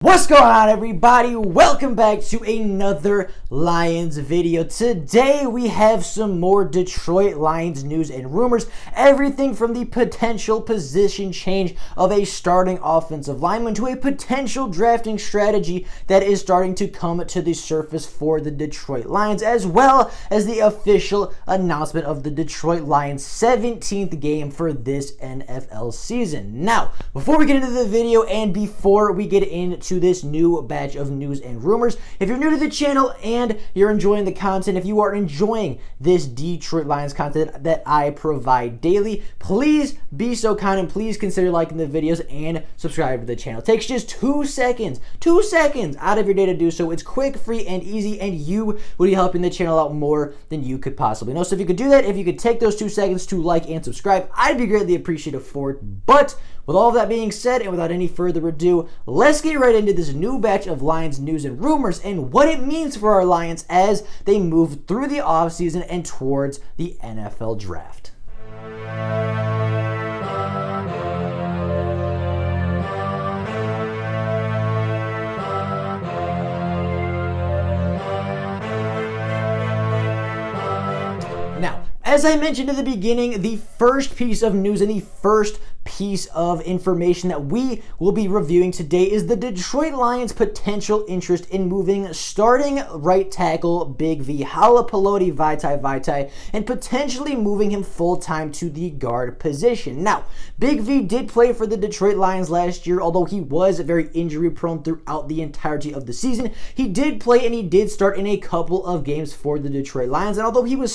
What's going on, everybody? Welcome back to another Lions video. Today we have some more Detroit Lions news and rumors. Everything from the potential position change of a starting offensive lineman to a potential drafting strategy that is starting to come to the surface for the Detroit Lions, as well as the official announcement of the Detroit Lions 17th game for this NFL season. Now, before we get into the video and before we get into this new batch of news and rumors, if you're new to the channel and you're enjoying the content, if you are enjoying this Detroit Lions content that I provide daily, please be so kind and please consider liking the videos and subscribe to the channel. It takes just 2 seconds out of your day to do so. It's quick, free, and easy, and you would be helping the channel out more than you could possibly know. So if you could do that, if you could take those 2 seconds to like and subscribe, I'd be greatly appreciative for it. But with all of that being said, and without any further ado, let's get right into this new batch of Lions news and rumors and what it means for our Lions as they move through the offseason and towards the NFL draft. Now, as I mentioned at the beginning, the first piece of news and the first piece of information that we will be reviewing today is the Detroit Lions' potential interest in moving starting right tackle Big V Halapoulivaati Vaitai and potentially moving him full-time to the guard position. Now, Big V did play for the Detroit Lions last year, although he was very injury-prone throughout the entirety of the season. He did play and he did start in a couple of games for the Detroit Lions, and although he was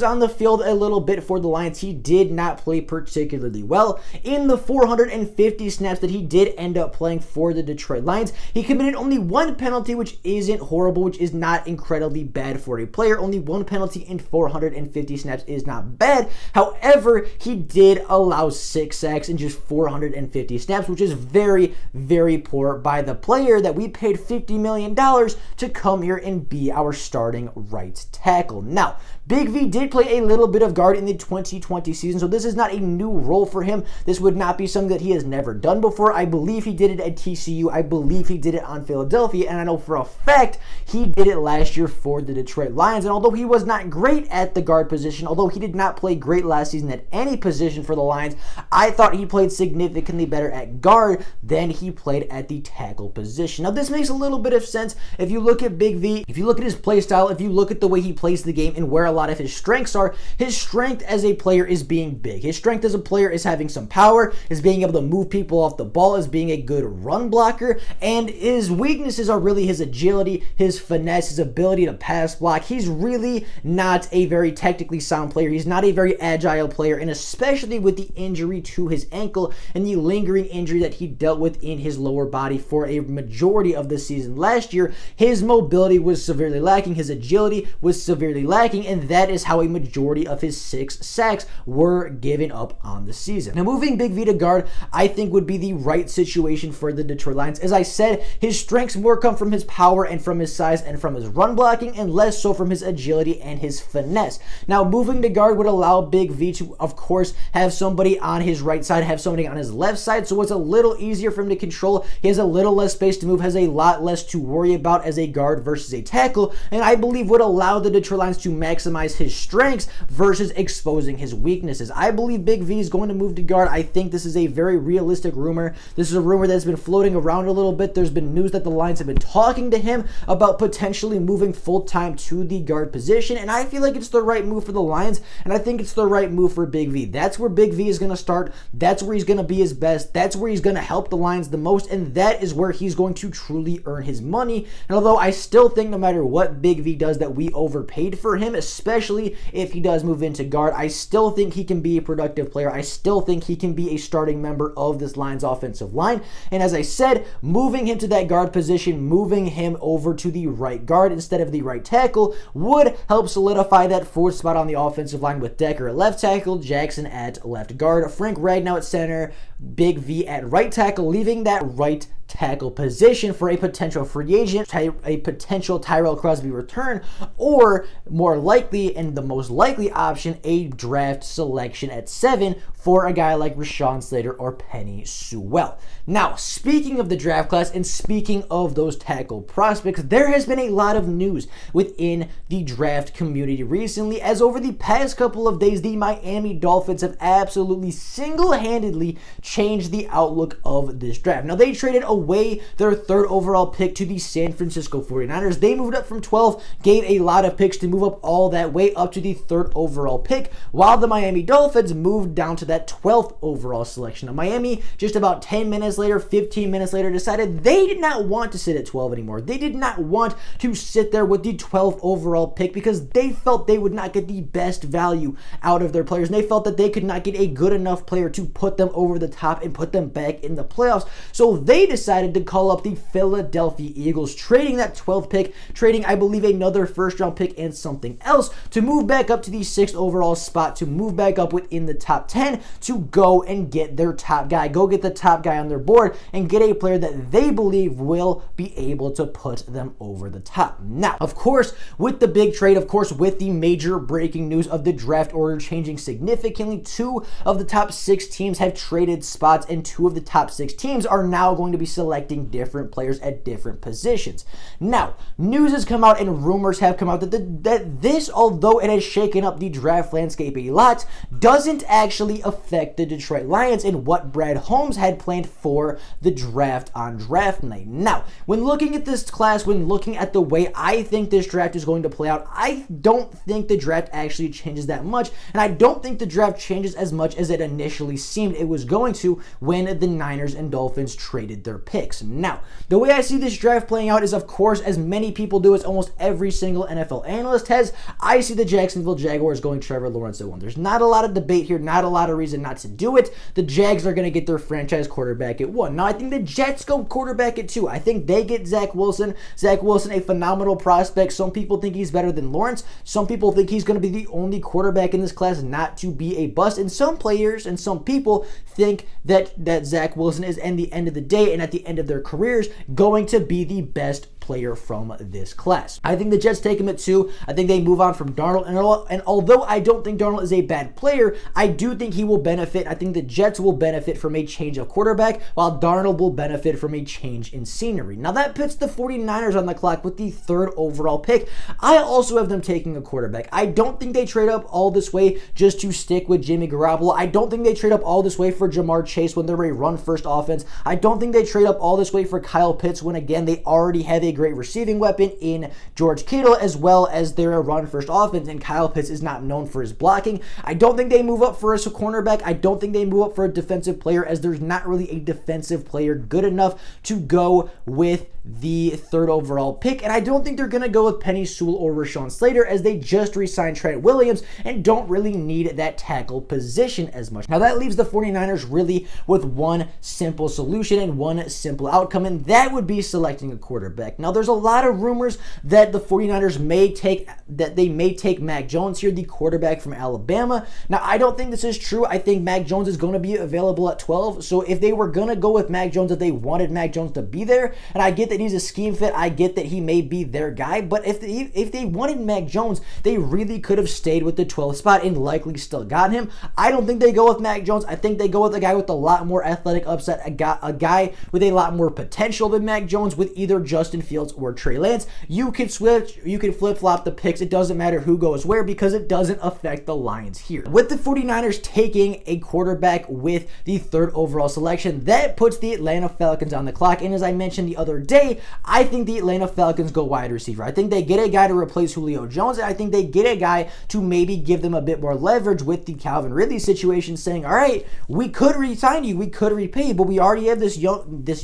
on the field a little bit for the Lions, he did not play particularly well. In the 450 snaps that he did end up playing for the Detroit Lions, he committed only 1 penalty, which isn't horrible, which is not incredibly bad for a player. Only 1 penalty in 450 snaps is not bad. However, he did allow 6 sacks in just 450 snaps, which is very, very poor by the player that we paid $50 million to come here and be our starting right tackle. Now, Big V did play a little bit of guard in the 2020 season, so this is not a new role for him. This would not be something that he has never done before. I believe he did it at TCU. I believe he did it on Philadelphia, and I know for a fact he did it last year for the Detroit Lions. And although he was not great at the guard position, although he did not play great last season at any position for the Lions, I thought he played significantly better at guard than he played at the tackle position. Now, this makes a little bit of sense if you look at Big V, if you look at his play style, if you look at the way he plays the game and where a lot of his strengths are. His strength as a player is being big. His strength as a player is having some power, is being able to move people off the ball, is being a good run blocker, and his weaknesses are really his agility, his finesse, his ability to pass block. He's really not a very technically sound player. He's not a very agile player, and especially with the injury to his ankle and the lingering injury that he dealt with in his lower body for a majority of the season last year, his mobility was severely lacking, his agility was severely lacking, and that is how a majority of his 6 sacks were given up on the season. Now, moving Big V to guard, I think would be the right situation for the Detroit Lions. As I said, his strengths more come from his power and from his size and from his run blocking, and less so from his agility and his finesse. Now, moving to guard would allow Big V to, of course, have somebody on his right side, have somebody on his left side, so it's a little easier for him to control. He has a little less space to move, has a lot less to worry about as a guard versus a tackle, and I believe would allow the Detroit Lions to maximize his strengths versus exposing his weaknesses. I believe Big V is going to move to guard. I think this is a very realistic rumor. This is a rumor that's been floating around a little bit. There's been news that the Lions have been talking to him about potentially moving full-time to the guard position, and I feel like it's the right move for the Lions, and I think it's the right move for Big V. That's where Big V is going to start. That's where he's going to be his best. That's where he's going to help the Lions the most, and that is where he's going to truly earn his money. And although I still think no matter what Big V does that we overpaid for him, especially if he does move into guard, I still think he can be a productive player. I still think he can be a starting member of this Lions offensive line. And as I said, moving him to that guard position, moving him over to the right guard instead of the right tackle would help solidify that 4th spot on the offensive line with Decker at left tackle, Jackson at left guard, Frank Ragnow at center, Big V at right tackle, leaving that right tackle position for a potential free agent, a potential Tyrell Crosby return, or more likely, and the most likely option, a draft selection at 7 for a guy like Rashawn Slater or Penei Sewell. Now, speaking of the draft class and speaking of those tackle prospects, there has been a lot of news within the draft community recently, as over the past couple of days, the Miami Dolphins have absolutely single-handedly changed the outlook of this draft. Now, they traded away their 3rd overall pick to the San Francisco 49ers. They moved up from 12, gave a lot of picks to move up all that way up to the 3rd overall pick, while the Miami Dolphins moved down to that 12th overall selection. Now, Miami, just about 10 minutes later, 15 minutes later, decided they did not want to sit at 12 anymore. They did not want to sit there with the 12th overall pick because they felt they would not get the best value out of their players, and they felt that they could not get a good enough player to put them over the top and put them back in the playoffs. So they decided to call up the Philadelphia Eagles, trading that 12th pick, trading, I believe, another 1st-round pick and something else to move back up to the 6th overall spot, to move back up within the top 10, to go and get their top guy, go get the top guy on their board and get a player that they believe will be able to put them over the top. Now, of course, with the big trade, of course, with the major breaking news of the draft order changing significantly, 2 of the top 6 teams have traded spots, and 2 of the top 6 teams are now going to be selecting different players at different positions. Now, news has come out and rumors have come out that this, although it has shaken up the draft landscape a lot, doesn't actually affect the Detroit Lions and what Brad Holmes had planned for the draft on draft night. Now, when looking at this class, when looking at the way I think this draft is going to play out, I don't think the draft actually changes that much, and I don't think the draft changes as much as it initially seemed it was going to when the Niners and Dolphins traded their picks. Now, the way I see this draft playing out is, of course, as many people do, as almost every single NFL analyst has, I see the Jacksonville Jaguars going Trevor Lawrence at 1. There's not a lot of debate here, not a lot of reason not to do it. The Jags are going to get their franchise quarterback at 1. Now, I think the Jets go quarterback at 2. I think they get Zach Wilson. Zach Wilson, a phenomenal prospect. Some people think he's better than Lawrence. Some people think he's going to be the only quarterback in this class not to be a bust. And some players and some people think that Zach Wilson is, in the end of the day and at the end of their careers, going to be the best player from this class. I think the Jets take him at 2. I think they move on from Darnold, and although I don't think Darnold is a bad player, I do think he will benefit. I think the Jets will benefit from a change of quarterback, while Darnold will benefit from a change in scenery. Now, that puts the 49ers on the clock with the 3rd overall pick. I also have them taking a quarterback. I don't think they trade up all this way just to stick with Jimmy Garoppolo. I don't think they trade up all this way for Jamar Chase when they're a run-first offense. I don't think they trade up all this way for Kyle Pitts when, again, they already have a great receiving weapon in George Kittle, as well as they're a run-first offense, and Kyle Pitts is not known for his blocking. I don't think they move up for a cornerback. I don't think they move up for a defensive player, as there's not really a defensive player good enough to go with the 3rd overall pick, and I don't think they're going to go with Penei Sewell or Rashawn Slater, as they just re-signed Trent Williams and don't really need that tackle position as much. Now, that leaves the 49ers really with one simple solution and one simple outcome, and that would be selecting a quarterback. Now, there's a lot of rumors that the 49ers may take Mac Jones here, the quarterback from Alabama. Now, I don't think this is true. I think Mac Jones is going to be available at 12, so if they were going to go with Mac Jones, if they wanted Mac Jones to be there, and I get that he's a scheme fit, I get that he may be their guy, but if they wanted Mac Jones, they really could have stayed with the 12th spot and likely still got him. I don't think they go with Mac Jones. I think they go with a guy with a lot more athletic upside, a guy with a lot more potential than Mac Jones, with either Justin Fields or Trey Lance. You can switch, you can flip-flop the picks. It doesn't matter who goes where because it doesn't affect the Lions here. With the 49ers taking a quarterback with the 3rd overall selection, that puts the Atlanta Falcons on the clock, and as I mentioned the other day, I think the Atlanta Falcons go wide receiver. I think they get a guy to replace Julio Jones, and I think they get a guy to maybe give them a bit more leverage with the Calvin Ridley situation, saying, all right, we could re-sign you, we could repay you, but we already have this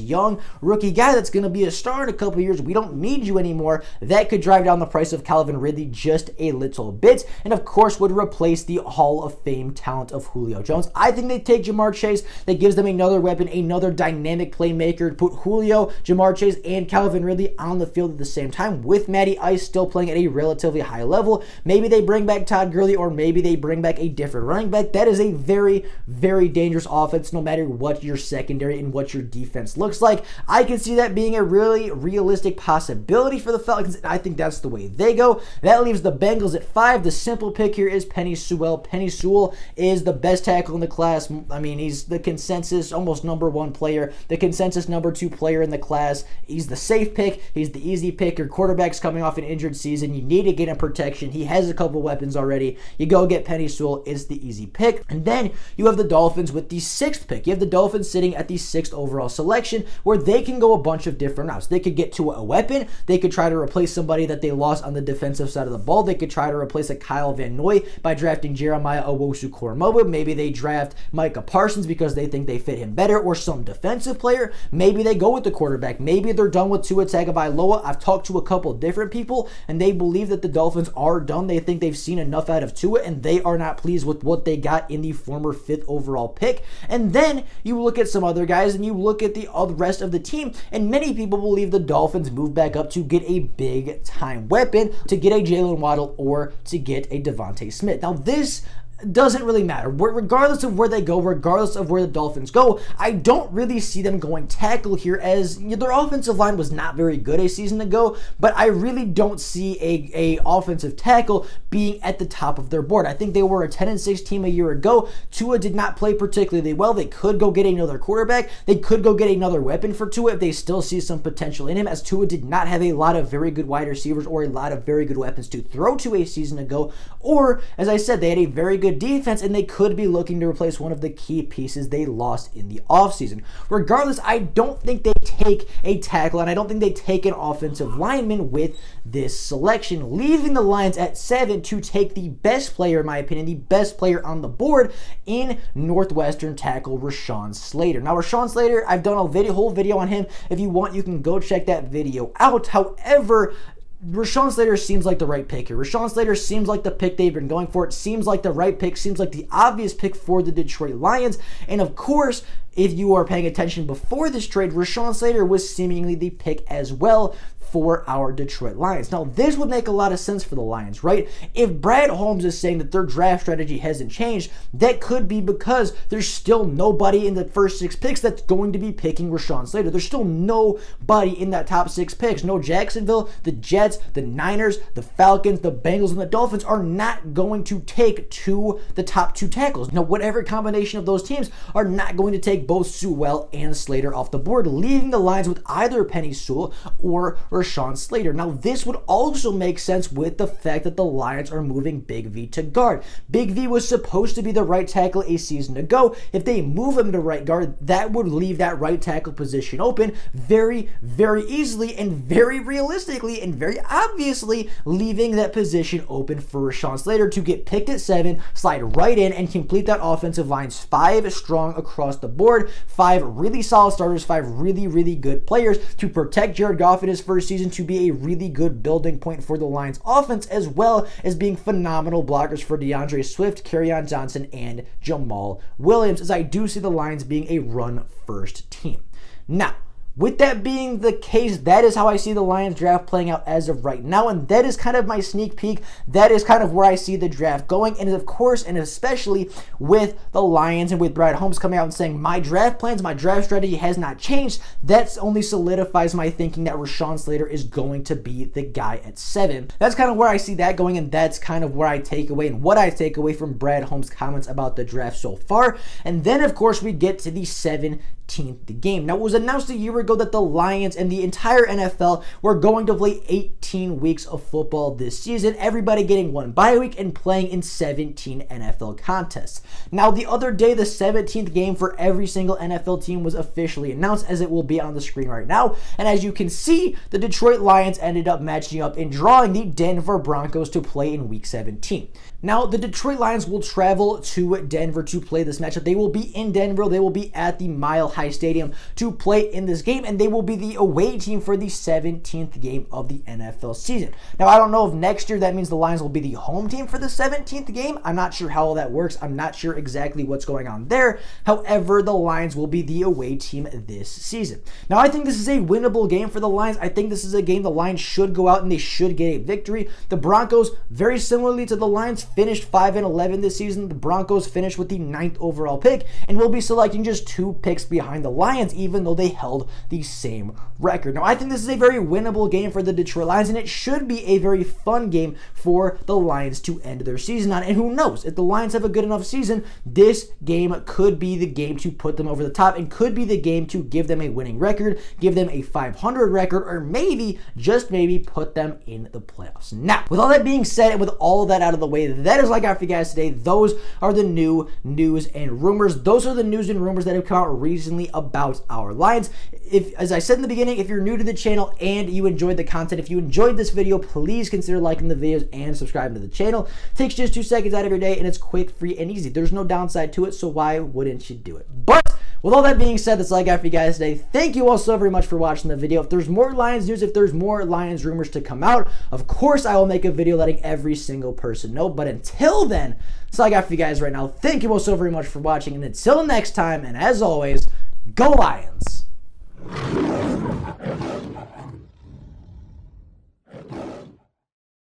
young rookie guy that's going to be a star in a couple years. Rodgers, we don't need you anymore. That could drive down the price of Calvin Ridley just a little bit, and of course would replace the Hall of Fame talent of Julio Jones. I think they take Ja'Marr Chase. That gives them another weapon, another dynamic playmaker. Put Julio, Ja'Marr Chase, and Calvin Ridley on the field at the same time, with Matty Ice still playing at a relatively high level. Maybe they bring back Todd Gurley, or maybe they bring back a different running back. That is a very, very dangerous offense, no matter what your secondary and what your defense looks like. I can see that being a really realistic possibility for the Falcons, and I think that's the way they go. That leaves the Bengals at 5. The simple pick here is Penei Sewell. Penei Sewell is the best tackle in the class. I mean, he's the consensus almost number 1 player, the consensus number 2 player in the class. He's the safe pick. He's the easy pick. Your quarterback's coming off an injured season. You need to get him protection. He has a couple weapons already. You go get Penei Sewell. It's the easy pick. And then you have the Dolphins with the 6th pick. You have the Dolphins sitting at the 6th overall selection, where they can go a bunch of different routes. They could get to a weapon. They could try to replace somebody that they lost on the defensive side of the ball. They could try to replace a Kyle Van Noy by drafting Jeremiah Owusu-Koramoah. Maybe they draft Micah Parsons because they think they fit him better, or some defensive player. Maybe they go with the quarterback. Maybe they're done with Tua Tagovailoa. I've talked to a couple different people, and they believe that the Dolphins are done. They think they've seen enough out of Tua, and they are not pleased with what they got in the former 5th overall pick. And then you look at some other guys, and you look at the rest of the team, and many people believe the Dolphins move back up to get a big-time weapon, to get a Jalen Waddle, or to get a Devontae Smith. Now, this doesn't really matter. Regardless of where they go, regardless of where the Dolphins go, I don't really see them going tackle here, as their offensive line was not very good a season ago, but I really don't see a offensive tackle being at the top of their board. I think they were a 10-6 team a year ago. Tua did not play particularly well. They could go get another quarterback. They could go get another weapon for Tua if they still see some potential in him, as Tua did not have a lot of very good wide receivers or a lot of very good weapons to throw to a season ago. Or, as I said, they had a very good defense, and they could be looking to replace one of the key pieces they lost in the offseason. Regardless, I don't think they take a tackle, and I don't think they take an offensive lineman with this selection, leaving the Lions at 7 to take the best player, in my opinion, the best player on the board in Northwestern tackle Rashawn Slater. Now, Rashawn Slater, I've done a whole video on him. If you want, you can go check that video out. However, Rashawn Slater seems like the right pick here. Rashawn Slater seems like the pick they've been going for. It seems like the right pick, seems like the obvious pick for the Detroit Lions. And of course, if you are paying attention before this trade, Rashawn Slater was seemingly the pick as well for our Detroit Lions. Now, this would make a lot of sense for the Lions, right? If Brad Holmes is saying that their draft strategy hasn't changed, that could be because there's still nobody in the first 6 picks that's going to be picking Rashawn Slater. There's still nobody in that top 6 picks. No Jacksonville, the Jets, the Niners, the Falcons, the Bengals, and the Dolphins are not going to take the top 2 tackles. Now, whatever combination of those teams are not going to take both Sewell and Slater off the board, leaving the Lions with either Penei Sewell or Rashawn Slater. Now, this would also make sense with the fact that the Lions are moving Big V to guard. Big V was supposed to be the right tackle a season ago. If they move him to right guard, that would leave that right tackle position open very, very easily, and very realistically and very obviously leaving that position open for Rashawn Slater to get picked at 7, slide right in, and complete that offensive line's 5 strong across the board, 5 really solid starters, 5 really, really good players to protect Jared Goff in his first season, to be a really good building point for the Lions offense, as well as being phenomenal blockers for DeAndre Swift, Kerryon Johnson, and Jamal Williams, as I do see the Lions being a run-first team. Now, with that being the case, that is how I see the Lions draft playing out as of right now, and that is kind of my sneak peek. That is kind of where I see the draft going, and of course, and especially with the Lions and with Brad Holmes coming out and saying, my draft plans, my draft strategy has not changed, that only solidifies my thinking that Rashawn Slater is going to be the guy at 7. That's kind of where I see that going, and that's kind of where I take away and what I take away from Brad Holmes' comments about the draft so far. And then, of course, we get to the 17th game. Now, it was announced a year ago that the Lions and the entire NFL were going to play 18 weeks of football this season, everybody getting 1 bye week and playing in 17 NFL contests. Now, the other day, the 17th game for every single NFL team was officially announced, as it will be on the screen right now. And as you can see, the Detroit Lions ended up matching up and drawing the Denver Broncos to play in week 17. Now, the Detroit Lions will travel to Denver to play this matchup. They will be in Denver. They will be at the Mile High Stadium to play in this game. game, and they will be the away team for the 17th game of the NFL season. Now, I don't know if next year that means the Lions will be the home team for the 17th game. I'm not sure how all that works. I'm not sure exactly what's going on there. However, the Lions will be the away team this season. Now, I think this is a winnable game for the Lions. I think this is a game the Lions should go out and they should get a victory. The Broncos, very similarly to the Lions, finished 5-11 this season. The Broncos finished with the 9th overall pick and will be selecting just 2 picks behind the Lions, even though they held the same record. Now, I think this is a very winnable game for the Detroit Lions, and it should be a very fun game for the Lions to end their season on. And who knows, if the Lions have a good enough season, this game could be the game to put them over the top and could be the game to give them a winning record, give them a 500 record, or maybe, just maybe, put them in the playoffs. Now, with all that being said and with all of that out of the way, that is all I got for you guys today. Those are the new news and rumors. Those are the news and rumors that have come out recently about our Lions. If, as I said in the beginning, if you're new to the channel and you enjoyed the content, if you enjoyed this video, please consider liking the videos and subscribing to the channel. It takes just 2 seconds out of your day, and it's quick, free, and easy. There's no downside to it, so why wouldn't you do it? But with all that being said, that's all I got for you guys today. Thank you all so very much for watching the video. If there's more Lions news, if there's more Lions rumors to come out, of course I will make a video letting every single person know. But until then, that's all I got for you guys right now. Thank you all so very much for watching, and until next time, and as always, go Lions!